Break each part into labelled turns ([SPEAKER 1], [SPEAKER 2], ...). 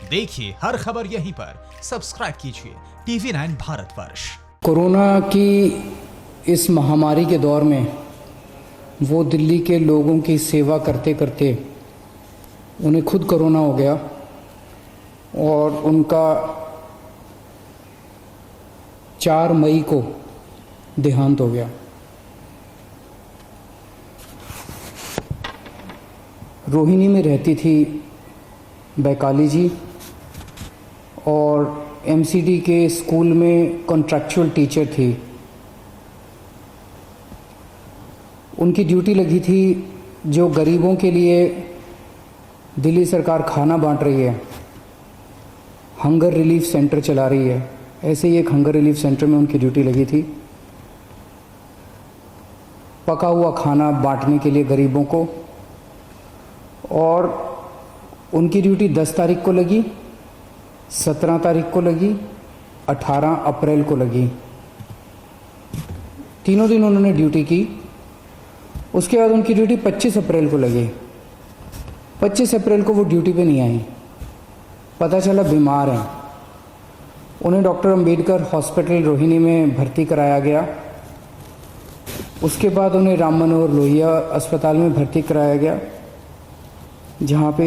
[SPEAKER 1] देखिए हर खबर यहीं पर, सब्सक्राइब कीजिए TV9 भारतवर्ष।
[SPEAKER 2] कोरोना की इस महामारी के दौर में वो दिल्ली के लोगों की सेवा करते करते उन्हें खुद कोरोना हो गया और उनका 4 मई को देहांत हो गया। रोहिणी में रहती थी बैकाली जी और MCD के स्कूल में कॉन्ट्रैक्चुअल टीचर थी। उनकी ड्यूटी लगी थी जो गरीबों के लिए दिल्ली सरकार खाना बांट रही है, हंगर रिलीफ सेंटर चला रही है, ऐसे ही एक हंगर रिलीफ सेंटर में उनकी ड्यूटी लगी थी पका हुआ खाना बांटने के लिए गरीबों को। और उनकी ड्यूटी 10 तारीख को लगी, 17 तारीख को लगी, 18 अप्रैल को लगी। तीनों दिन उन्होंने ड्यूटी की। उसके बाद उनकी ड्यूटी 25 अप्रैल को लगी। 25 अप्रैल को वो ड्यूटी पे नहीं आई, पता चला बीमार हैं। उन्हें डॉक्टर अंबेडकर हॉस्पिटल रोहिणी में भर्ती कराया गया। उसके बाद उन्हें राम मनोहर लोहिया अस्पताल में भर्ती कराया गया, जहाँ पे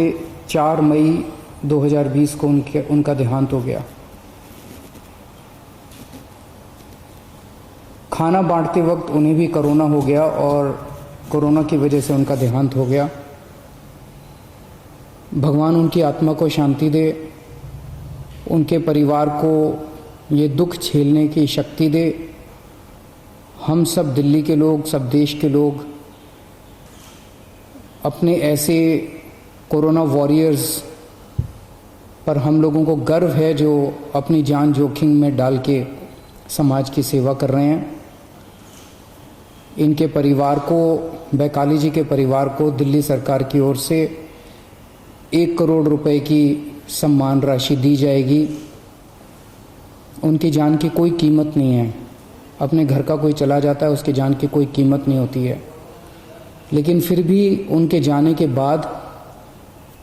[SPEAKER 2] 4 मई 2020 को उनका देहांत हो गया। खाना बांटते वक्त उन्हें भी कोरोना हो गया और कोरोना की वजह से उनका देहांत हो गया। भगवान उनकी आत्मा को शांति दे, उनके परिवार को ये दुख झेलने की शक्ति दे। हम सब दिल्ली के लोग, सब देश के लोग अपने ऐसे कोरोना वॉरियर्स पर हम लोगों को गर्व है जो अपनी जान जोखिम में डाल के समाज की सेवा कर रहे हैं। इनके परिवार को, बैकाली जी के परिवार को दिल्ली सरकार की ओर से 1 करोड़ रुपए की सम्मान राशि दी जाएगी। उनकी जान की कोई कीमत नहीं है। अपने घर का कोई चला जाता है, उसकी जान की कोई कीमत नहीं होती है, लेकिन फिर भी उनके जाने के बाद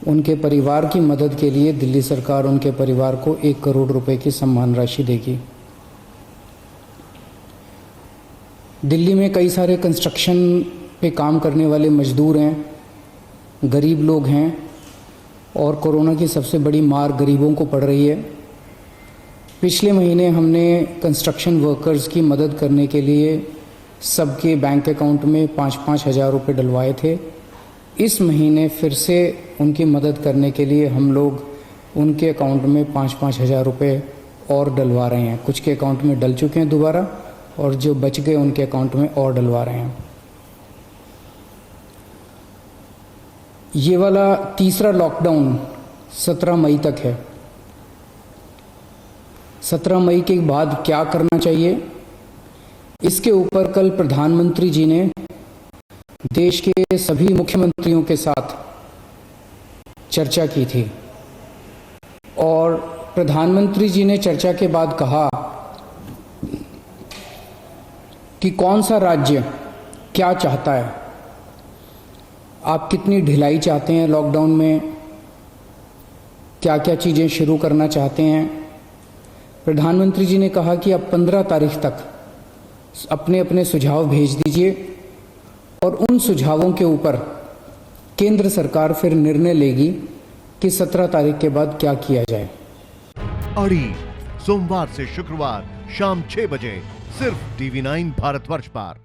[SPEAKER 2] उनके परिवार की मदद के लिए दिल्ली सरकार उनके परिवार को 1 करोड़ रुपए की सम्मान राशि देगी। दिल्ली में कई सारे कंस्ट्रक्शन पे काम करने वाले मजदूर हैं, गरीब लोग हैं और कोरोना की सबसे बड़ी मार गरीबों को पड़ रही है। पिछले महीने हमने कंस्ट्रक्शन वर्कर्स की मदद करने के लिए सबके बैंक अकाउंट में 5-5 हज़ार रुपये डलवाए थे। इस महीने फिर से उनकी मदद करने के लिए हम लोग उनके अकाउंट में 5-5 हज़ार रुपये और डलवा रहे हैं। कुछ के अकाउंट में डल चुके हैं दोबारा, और जो बच गए उनके अकाउंट में और डलवा रहे हैं। ये वाला तीसरा लॉकडाउन 17 मई तक है। 17 मई के बाद क्या करना चाहिए, इसके ऊपर कल प्रधानमंत्री जी ने देश के सभी मुख्यमंत्रियों के साथ चर्चा की थी और प्रधानमंत्री जी ने चर्चा के बाद कहा कि कौन सा राज्य क्या चाहता है, आप कितनी ढिलाई चाहते हैं लॉकडाउन में, क्या क्या चीज़ें शुरू करना चाहते हैं। प्रधानमंत्री जी ने कहा कि आप 15 तारीख तक अपने अपने सुझाव भेज दीजिए और उन सुझावों के ऊपर केंद्र सरकार फिर निर्णय लेगी कि 17 तारीख के बाद क्या किया जाए।
[SPEAKER 3] अड़ी सोमवार से शुक्रवार शाम 6 बजे सिर्फ TV9 भारतवर्ष पर।